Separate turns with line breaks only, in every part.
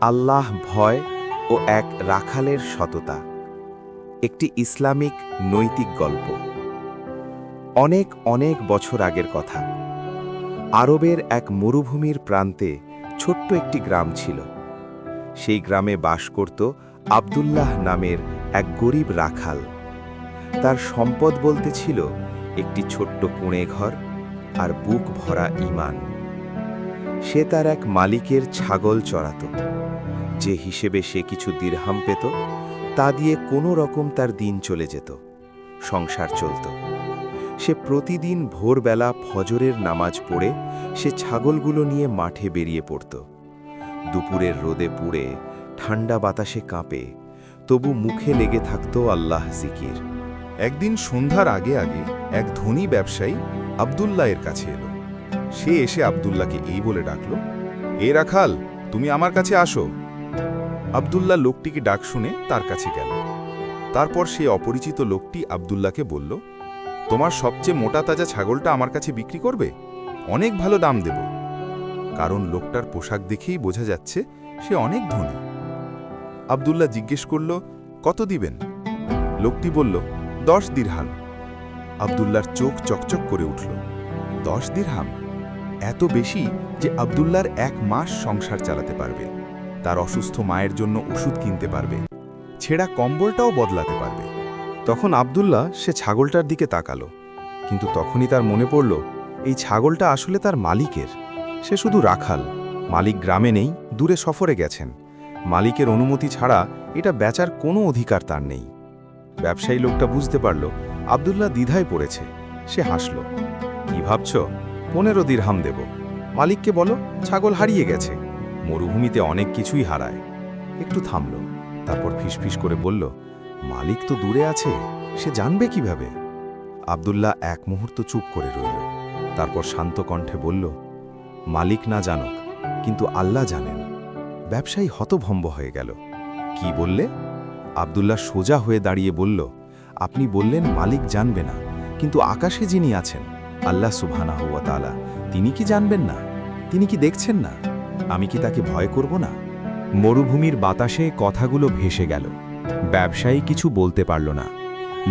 আল্লাহ ভয় ও এক রাখালের সততা। একটি ইসলামিক নৈতিক গল্প। অনেক অনেক বছর আগের কথা। আরবের এক মরুভূমির প্রান্তে ছোট্ট একটি গ্রাম ছিল। সেই গ্রামে বাস করত আব্দুল্লাহ নামের এক গরিব রাখাল। তার সম্পদ বলতে ছিল একটি ছোট্ট কুঁড়ে ঘর আর বুক ভরা ঈমান। সে তার এক মালিকের ছাগল চড়াত। যে হিসেবে সে কিছু দিরহাম পেত, তা দিয়ে কোনো রকম তার দিন চলে যেত, সংসার চলত। সে প্রতিদিন ভোরবেলা ফজরের নামাজ পড়ে সে ছাগলগুলো নিয়ে মাঠে বেরিয়ে পড়ত। দুপুরের রোদে পুড়ে ঠান্ডা বাতাসে কাঁপে, তবু মুখে লেগে থাকত আল্লাহ জিকির।
একদিন সন্ধ্যার আগে আগে এক ধনী ব্যবসায়ী আব্দুল্লাহের কাছে এলো। সে এসে আব্দুল্লাহকে এই বলে ডাকল, এ রাখাল, তুমি আমার কাছে আসো। আব্দুল্লাহ লোকটিকে ডাক শুনে তার কাছে গেল। তারপর সেই অপরিচিত লোকটি আব্দুল্লাহকে বলল, তোমার সবচেয়ে মোটা তাজা ছাগলটা আমার কাছে বিক্রি করবে? অনেক ভালো দাম দেব। কারণ লোকটার পোশাক দেখেই বোঝা যাচ্ছে সে অনেক ধনী। আব্দুল্লাহ জিজ্ঞেস করল, কত দিবেন? লোকটি বলল, 10 দিরহাম। আব্দুল্লাহর চোখ চকচক করে উঠল। 10 দিরহাম? এত বেশি যে আব্দুল্লাহর 1 মাস সংসার চালাতে পারবে, তার অসুস্থ মায়ের জন্য ওষুধ কিনতে পারবে, ছেঁড়া কম্বলটাও বদলাতে পারবে।
তখন আব্দুল্লাহ সে ছাগলটার দিকে তাকালো, কিন্তু তখনই তার মনে পড়ল এই ছাগলটা আসলে তার মালিকের। সে শুধু রাখাল, মালিক গ্রামে নেই, দূরে সফরে গেছেন। মালিকের অনুমতি ছাড়া এটা বেচার কোনো অধিকার তার নেই। ব্যবসায়ী লোকটা বুঝতে পারল আব্দুল্লাহ দ্বিধায় পড়েছে। সে হাসল, কি ভাবছ? 15 দিরহাম দেব। মালিককে বলো ছাগল হারিয়ে গেছে। মরুভূমিতে অনেক কিছুই হারায়। একটু থামল, তারপর ফিসফিস করে বলল, মালিক তো দূরে আছে, সে জানবে কিভাবে? আব্দুল্লাহ এক মুহূর্ত চুপ করে রইল। তারপর শান্ত কণ্ঠে বলল, মালিক না জানুক, কিন্তু আল্লাহ জানেন। ব্যবসায়ী হতভম্ব হয়ে গেল। কি বললে? আব্দুল্লাহ সোজা হয়ে দাঁড়িয়ে বলল, আপনি বললেন মালিক জানবে না, কিন্তু আকাশে যিনি আছেন আল্লাহ সুবহানাহু ওয়া তাআলা, তিনি কি জানবেন না? তিনি কি দেখছেন না? আমি কি তাকে ভয় করব না? মরুভূমির বাতাসে কথাগুলো ভেসে গেল। ব্যবসায়ী কিছু বলতে পারল না।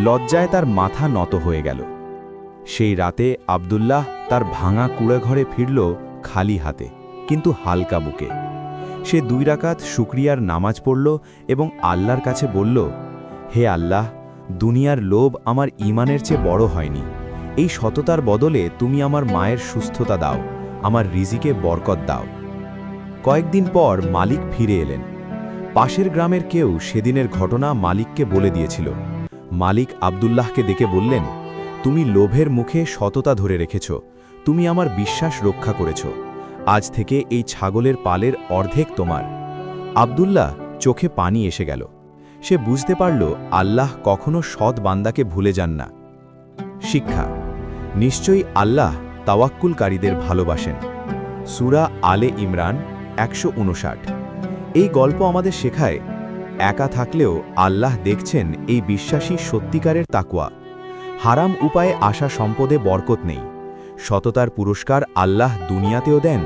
লজ্জায় তার মাথা নত হয়ে গেল। সেই রাতে আব্দুল্লাহ তার ভাঙা কুঁড়েঘরে ফিরল খালি হাতে, কিন্তু হালকা বুকে। সে 2 রাকাত শুকরিয়ার নামাজ পড়ল এবং আল্লাহর কাছে বলল, হে আল্লাহ, দুনিয়ার লোভ আমার ঈমানের চেয়ে বড় হয়নি। এই সততার বদলে তুমি আমার মায়ের সুস্থতা দাও, আমার রিজিকে বরকত দাও। কয়েকদিন পর মালিক ফিরে এলেন। পাশের গ্রামের কেউ সেদিনের ঘটনা মালিককে বলে দিয়েছিল। মালিক আব্দুল্লাহকে ডেকে বললেন, তুমি লোভের মুখে সততা ধরে রেখেছ, তুমি আমার বিশ্বাস রক্ষা করেছ। আজ থেকে এই ছাগলের পালের অর্ধেক তোমার। আব্দুল্লাহ চোখে পানি এসে গেল। সে বুঝতে পারল আল্লাহ কখনো সৎ বান্দাকে ভুলে যান না। শিক্ষা: নিশ্চয়ই আল্লাহ তাওয়াক্কুলকারীদের ভালোবাসেন। সূরা আলে ইমরান 159। এই গল্প আমাদের শেখায়, একা থাকলেও আল্লাহ দেখছেন এই বিশ্বাসী সত্যিকারের তাকওয়া। হারাম উপায়ে আসা সম্পদে বরকত নেই। সততার পুরস্কার আল্লাহ দুনিয়াতেও দেন,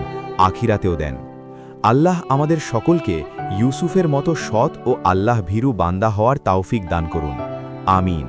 আখিরাতেও দেন। আল্লাহ আমাদের সকলকে ইউসুফের মতো সৎ ও আল্লাহ ভীরু বান্দা হওয়ার তাওফিক দান করুন। আমিন।